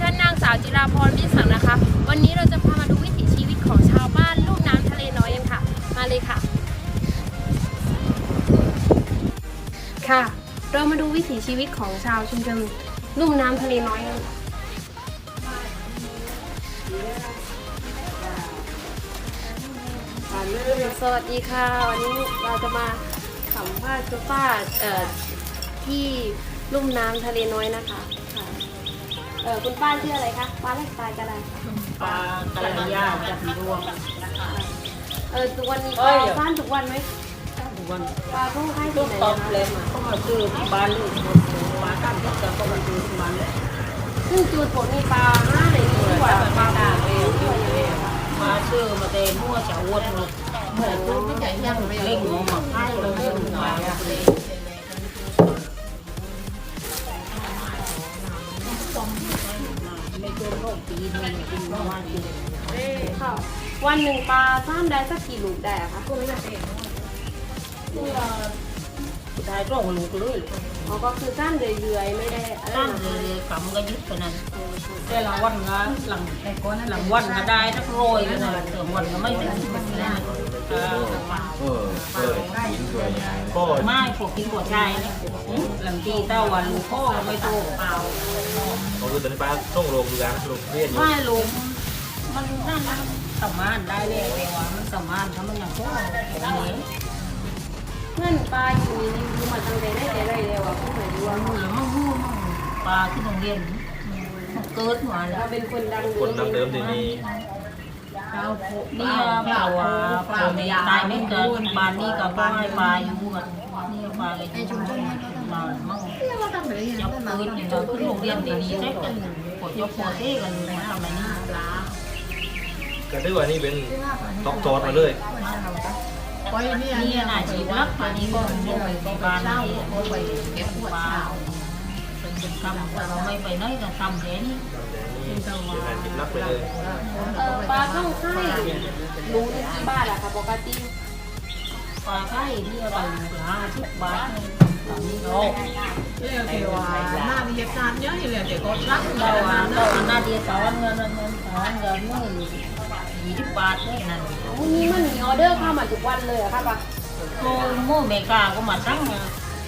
ฉันนางสาวจิราพรวิสังนะคะ วันนี้เราจะพามาดูวิถีชีวิตของชาวบ้านลุ่มน้ำทะเลน้อยกันค่ะ มาเลยค่ะ ค่ะ เรามาดูวิถีชีวิตของชาวชุมชนลุ่มน้ำทะเลน้อยกันสวัสดีค่ะ วันนี้เราจะมาสัมภาษณ์คุณป้าที่ลุ่มน้ำทะเลน้อยนะคะค่ะคุณป้าชื่ออะไรคะป้าเล็กตายก็ได้ค่ะ ปลากระยาจับรวม ทุกวันนี้ปลาบ้านทุกวันไหม ทุกวัน ปลาเพิ่งให้ ลู ที่ ก ไหน ตอบ นะคะ เลยก็มาซื้อที่บ้านลูกมาตั้งที่จะก็มาซื้อที่บ้านเลย ซึ่งจูดผมมีปลาห้าในที่กว่าปลาด่างเองที่ว่าอย่างไรคะ มาซื้อมาเตะมั่วจะอวดหมดเหมือนลูกไม่ใหญ่ยังเล่งหัวหมักให้เราเล่นมาเลยไม่เกินโรคปีนึงกินประมาณกิน ค่ะวันหนึ่งปลาซ้ำได้สักกี่ลูกได้อะคะ ได้ร่องลูกเลย อ๋อก็คือซ้ำเรื่อยๆไม่ได้อะไร ตั้ง นะ เลยกำก็ยึดไปนั่นแต่ละวันก็หลังวันก็ได้ทักโรยกันนะแต่วันก็ไม่เป็นแบบนี้หินสวยงาม ไม่พวกกินหัวใจเนี่ยหลังตีเต้าวันลูกพ่อไม่โตเปล่า เขาดูตอนนี้ป้าต้องลงดูการลงเรียนอยู่ ไม่ลุงมันนั่นสามารถได้เลยแต่ว่ามันสามารถทำมันอย่างโตอย่างนี้ เพื่อนปลาอยู่นี่รู้มาตั้งแต่ได้แต่ไรแล้วอะเพิ่งมาดูว่า หรือมั่งหู้มั่งปลาที่โรงเรียนเกิดมาแล้ เรา ว เป็นคนดัง คนดั้งเดิมที่มี นี่เปล่าปลาไม่ตายไม่เกิดปลานี่กับปลาให้ปลาอยู่กันนี่ปลาเลยชุมชนมามั่งจับปืนอย่างเดียวขึ้นโรงเรียนดีๆได้กันปวดยกปวดเต้กันมาทำอะไรนี่ปลา ก็ถือว่านี่เป็นท็อปจอดมาเลย นี่อาชีพลักปลานี้ก็ลงไปปลาที่เก็บปลาเป็นคำเราไม่ไปไหนก็ทำแค่นี้ เป็นงานจิตนักไปเลย ปลาเข้าค่ายรู้ที่บ้านอะค่ะปกติ ปลาไข่นี่เรา50 บาทตอนนี้เรา Leo thì na đi dẹp sàn nhớ thì là để có lắc เราหน้าเดียวสอนเงินไม่20 บาทเลยนั่น วันนี้มันมีออเดอร์เข้ามาทุกวันเลยอะค่ะปะ ก็โม่เมกาก็มาตั้ง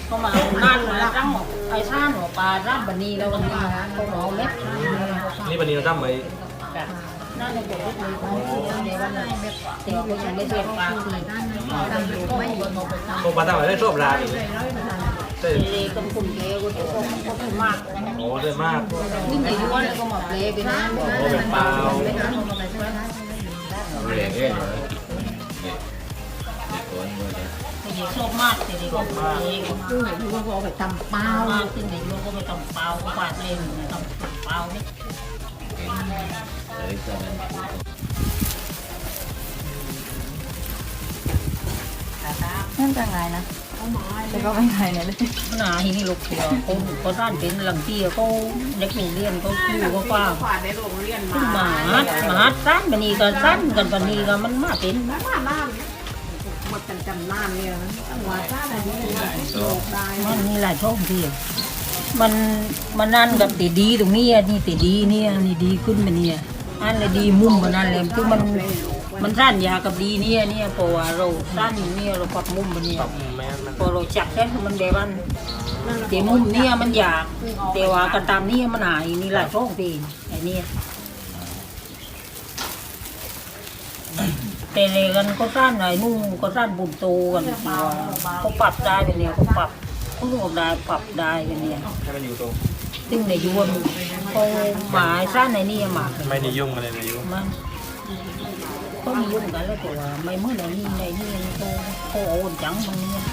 ก็มานั่นมาตั้งไอ้ท่านหัวปลาร่ำบันนี้แล้ววันนี้ก็หมอเม็ด นี่วันนี้เราทำไป นั่นในตัวเลยในวันนั้นตีก็ยังไม่เรียนปลาตีไม่ พวกป้าทำไปได้ชอบร้านอีกเต้ เลยกำกุ่มเลยก็เป็นมาก โอ้ได้มาก วิ่งไปย้อนแล้วก็มาเปลไปนั่น โอ้เป็นเปล่า เรียนเองเหรอเด็กคนเมื่อเนี่ย เด็กชอบมากเด็กก็เปล Cứ phải thu có phải tầm เปล่า bao มากขึ้นเด็กก็ไปทำเปล่าก็ปาดเล่นทำเปล่านี่ เลยตอนนั้น นั่นจะไงนะแต่ก็ไม่ไงเนี่ยเลย หนาที่นี่ลูกเดียวเขาด้านเป็นหลังที่เขาเด็กโรงเรียนเขาคือเขาฟ้า Quả để đồ riêng ขึ้น mà มาสั้นบันนี้ก็สั้นกันบันนี้ก็มันมาเป็น Nó mà nam Một trăm nam nè Ngoài ra là như là cái đồ đài มันนี่หลายช่องที่มันนั่นกับตีดีตรงนี้นี่ตีดีเนี่ยนี่ดีขึ้นมาเนี่ยอันเลยดีมุมมันนั่นเลยคือมันสั้นยากับดีเนี่ยเพราะว่าเราสั้นเนี่ยเราปรับมุมมันเนี่ย แม่นะ พอเราจับแค่มันเดวันเดี๋ยวมุมเนี่ยมันอยากเดี๋ยวว่ากันตามเนี่ยมันหายนี่หลายช่องที่ไอ้เนี่ยแต่เลยกันก็สั้นไอ้นู่นก็สั้นบุญโตกันเขาปรับได้เป็นเนี่ยเขาปรับเขาลงได้ปรับได้เป็นเนี่ย ให้มันอยู่ตรง ซึ่งในยวมเขาหมายสั้นในนี่หมาก ไม่นิยมอะไรเลยอยู่ มันก็มียุ่งกันแล้วแต่ว่าไม่เมื่อในนี่เขาโอนจังมันเนี่ย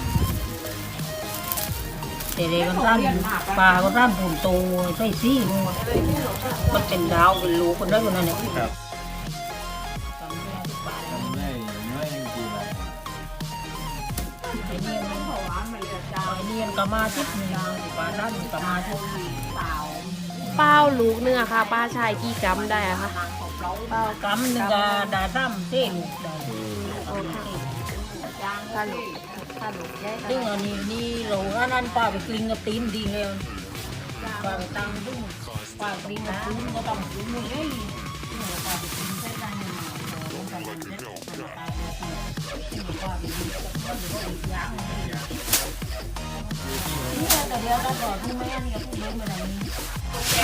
แต่เลยกันสั้นปลาก็สั้นบุญโตใช่ซี่มันเป็นดาวเป็นลูกคนได้คนนั้นเนี่ย ครับ ไม่ไม่จริงๆเลย ไอ้เนี่ยกมาทิพย์นี่ปลาด้านกมาทิพย์ เป้าลูกเนื้อะค่ะป้าชายกี่กรัมได้อะคะ เปล่ากำนึงก็ได้ซ้ำเส้นได้ ถ้าลูกถ้าลูกได้ ซึ่งอันนี้เราอันนั้นป้าไปกลิ้งกับตีนดีแล้ว ป ปลาไปตั้งซึ่งปลาปริงมาคุ้มก็ต้องคุ้มเลยปลาไปกินใช้ได้เงินมาลงกันมันเด็ดมันตายเลยที่ปลาไปกินก็จะได้ย่างนี่แต่เดียวก็ต่อที่ไม่อันนี้ก็พูดไม่มาไหน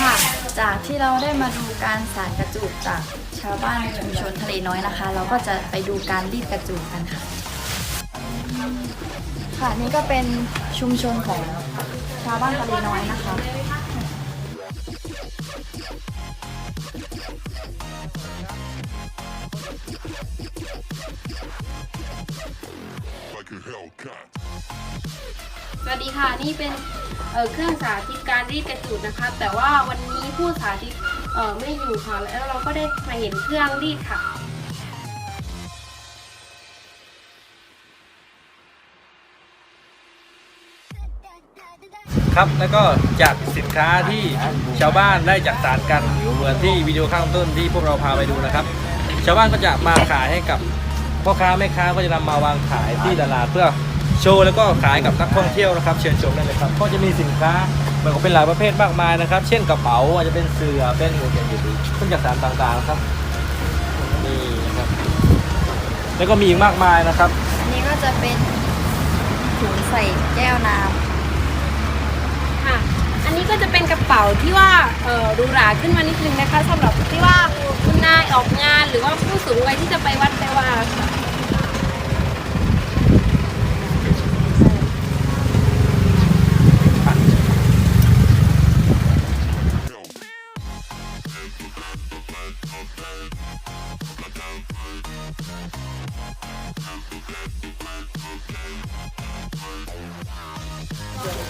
ค่ะ จากที่เราได้มาดูการสานกระจูดจากชาวบ้านชุมชนทะเลน้อยนะคะ เราก็จะไปดูการรีดกระจูดกันค่ะ ค่ะนี่ก็เป็นชุมชนของชาวบ้านทะเลน้อยนะคะ สวัสดีค่ะนี่เป็นเครื่องสาธิตการรีดกระจูดนะคะ แต่ว่าวันนี้ผู้สาธิตไม่อยู่ค่ะแล้วเราก็ได้มาเห็นเครื่องรีดค่ะ ครับแล้วก็จากสินค้าที่ชาวบ้านได้จัดสรรกันเหมือนที่วิดีโอข้างต้นที่พวกเราพาไปดูนะครับ ชาวบ้านก็จะมาขายให้กับพ่อค้าแม่ค้าก็จะนำมาวางขายที่ตลาดเพื่อโชว์แล้วก็ขายกับนักท่องเที่ยวนะครับเชิญชมได้เลยครับก็จะมีสินค้าเหมือนกับเป็นหลายประเภทมากมายนะครับ เช่นกระเป๋าอาจจะเป็นเสื่อเป็นเครื่องจักสานต่างๆนะครับนี่นะครับแล้วก็มีอีกมากมายนะครับ อันนี้ก็จะเป็นถุงใส่แก้วน้ำ ค่ะ อันนี้ก็จะเป็นกระเป๋าที่ว่าหรูหราขึ้นมานิดนึงนะคะสำหรับที่ว่าคุณนายออกงานหรือว่าผู้สูงวัยที่จะไปวัดไปว่าค่ะ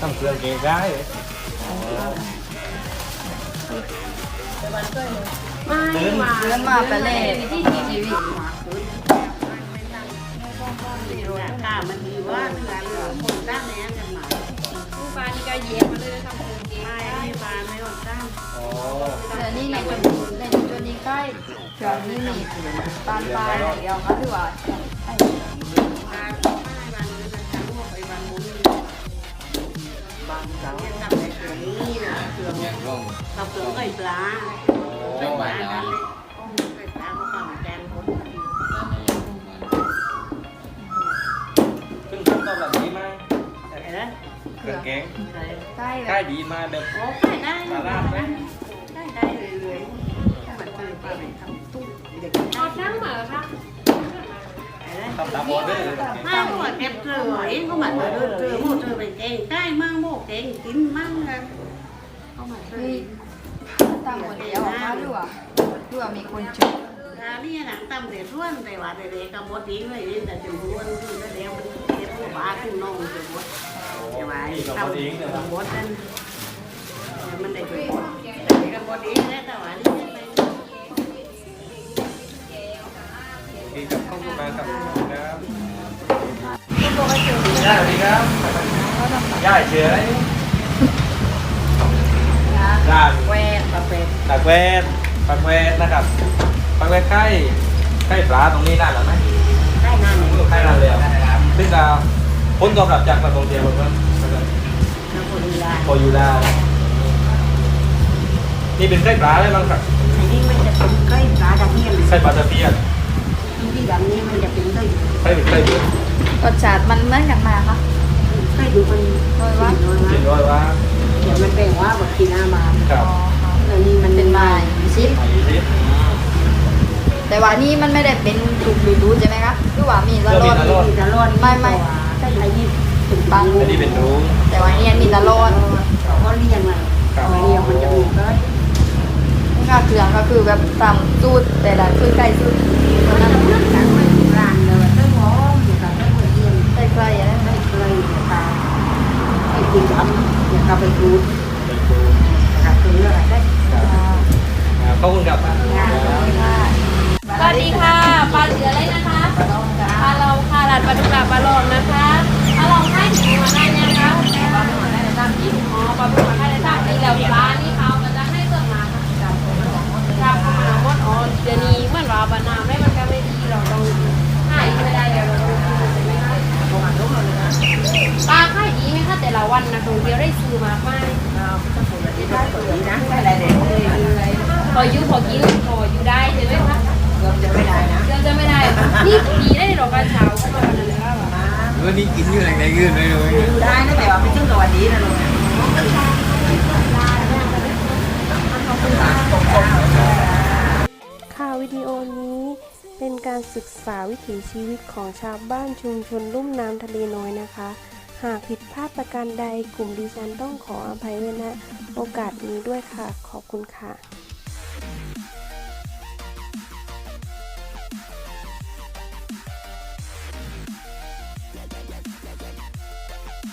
ทำเครื่องเกงได้เลย เลื่อนมาไปเลยที่ทีวี มันดีว่าเนื้อเหลือคนด้านนี้กันหมาย ผู้ฟ้านี่ก็เย็บมาเลยทำเป็นเกง ไม่บานไม่อดด้าน อ๋อ เดี๋ยวนี้ในจุดนี้ใกล้เดี๋ยวนี้มีปานปลายเดียวก็ถือว่า บานไม่บานเลยนะจ๊ะพวกไอ้บานมุ้งบานหลังเนี่ยทำในเสือนี่นะเสือ แยกร่อง กับเสือไก่ปลา เป็นบ้าน ไก่ เรา ปลาเขาปั่นแกงผม ขึ้นขั้นตอนแบบนี้มาก ไอ้นะ เครื่องเกง ใกล้ ใกล้ดีมากแบบ โอ้ได้ได้ได้เลยถ้ามันเจอปลาไหนทำตุ้งเด็ก เอาช่างมาเหรอคะ ทำตามออเดอร์เลย ไม่เขาบอกเก็บเสือเขาหมั่นเลยเสือโม่เสือไปเก่งได้มั่งโม่เก่งกินมั่งเลยเขาหมั่นเลย ตามคนเดียวมาหรือว่ามีคนช่วย นี่หนังตำเด็ดร่วนแต่ว่าเด็กกับบดดิ้งเลยแต่จะร่วนคือแล้วมันเด็ดหัวบ้าขึ้นน้องจะบดใช่ไหมตำบดนั่นมันได้ไปบดแต่กับบดดิ้งแต่ว่านี่ไป ดีกับข้าวต้มมาครับครับ ปกติ ย่าสวัสดีครับย่าเฉยย่า แหวนปลาเป็ด ตักแวนปักแวนนะครับปักแวนใกล้ปลาตรงนี้ได้หรือไม่ ได้นานเลย ใกล้นานเลยซึ่งจะพ้นตอบรับจากนักท่องเที่ยวบ้าง น้ำคนลาย พออยู่ได้นี่เป็นไส้ปลาได้บ้างครับ อันนี้มันจะเป็นไก่ปลาตะเพียน ไส้ปลาตะเพียน ที่ดำนี้มันจะเป็นไก่ ไส้เป็นไส้เดือด รสชาติมันเหมือนกันมาค่ะ ไก่ดูมัน โดยว่า กินร้อยว่า เดี๋ยวมันเป็นว่าแบบกินอามา ครับ แล้วนี่มัน เป็นไม้ชิป อายุทิพย์ แต่ว่านี่มันไม่ได้เป็นถูกฤดูใช่ไหมคะคือว่ามีตลอด มีตลอด ไม่ ไก่ไทยยี่ถึง บาง อันนี้เป็นรู้ แต่ว่านี่มีตลอด เขาเรียงอะไรเรียงมันจะมีก็ นี่ค่ะเครื่องก็คือแบบตามสูตรแต่ละคือไก่สูตร มันจะเลือกกันไม่ถูกร้านเลยเต้นหอมอยู่กับเต้นหัวเทียน ไก่ไก่อะไร ไม่เคยตาไอ้กินดำอย่ากับไปดู เป็นรู้ กับคืออะไรได้ ขอบคุณครับ สวัสดีค่ะปลาเหลืออะไรนะคะปลาเราค่ะร้านปลาดุกปลาลองนะคะปลาลองให้ถึงมาได้ยังคะปลาดุกมาได้ในตั้งปีอ๋อปลาดุกมาได้ในตั้งปีแล้วปลานี่เขาก็จะให้เกิดมาค่ะครับเข้ามาหมดอ๋อเดี๋ยวนี้เหมือนว่าบานาไม่มันก็ไม่ดีเราต้องให้ไม่ได้เราต้องใช่ไหมคะปลาขายดีไหมคะแต่ละ วันนักท่องเที่ยวได้ซื้อมากมายพออยู่พอกินพออยู่ได้ใช่ไหมคะเกือบจะไม่ได้นี่ผีได้หรอกกระเช้าเข้ามาวันนั้นเลยว่า วันนี้กินอยู่ไหนไหนยืนไม่รู้ ได้นะแต่ว่าไม่ต้องกับวันนี้นะลูก ค่ะวิดีโอนี้เป็นการศึกษาวิถีชีวิตของชาวบ้านชุมชนลุ่มน้ำทะเลน้อยนะคะ หากผิดพลาดประการใดกลุ่มดิฉันต้องขออภัยไว้ณโอกาสนี้ด้วยค่ะ ขอบคุณค่ะ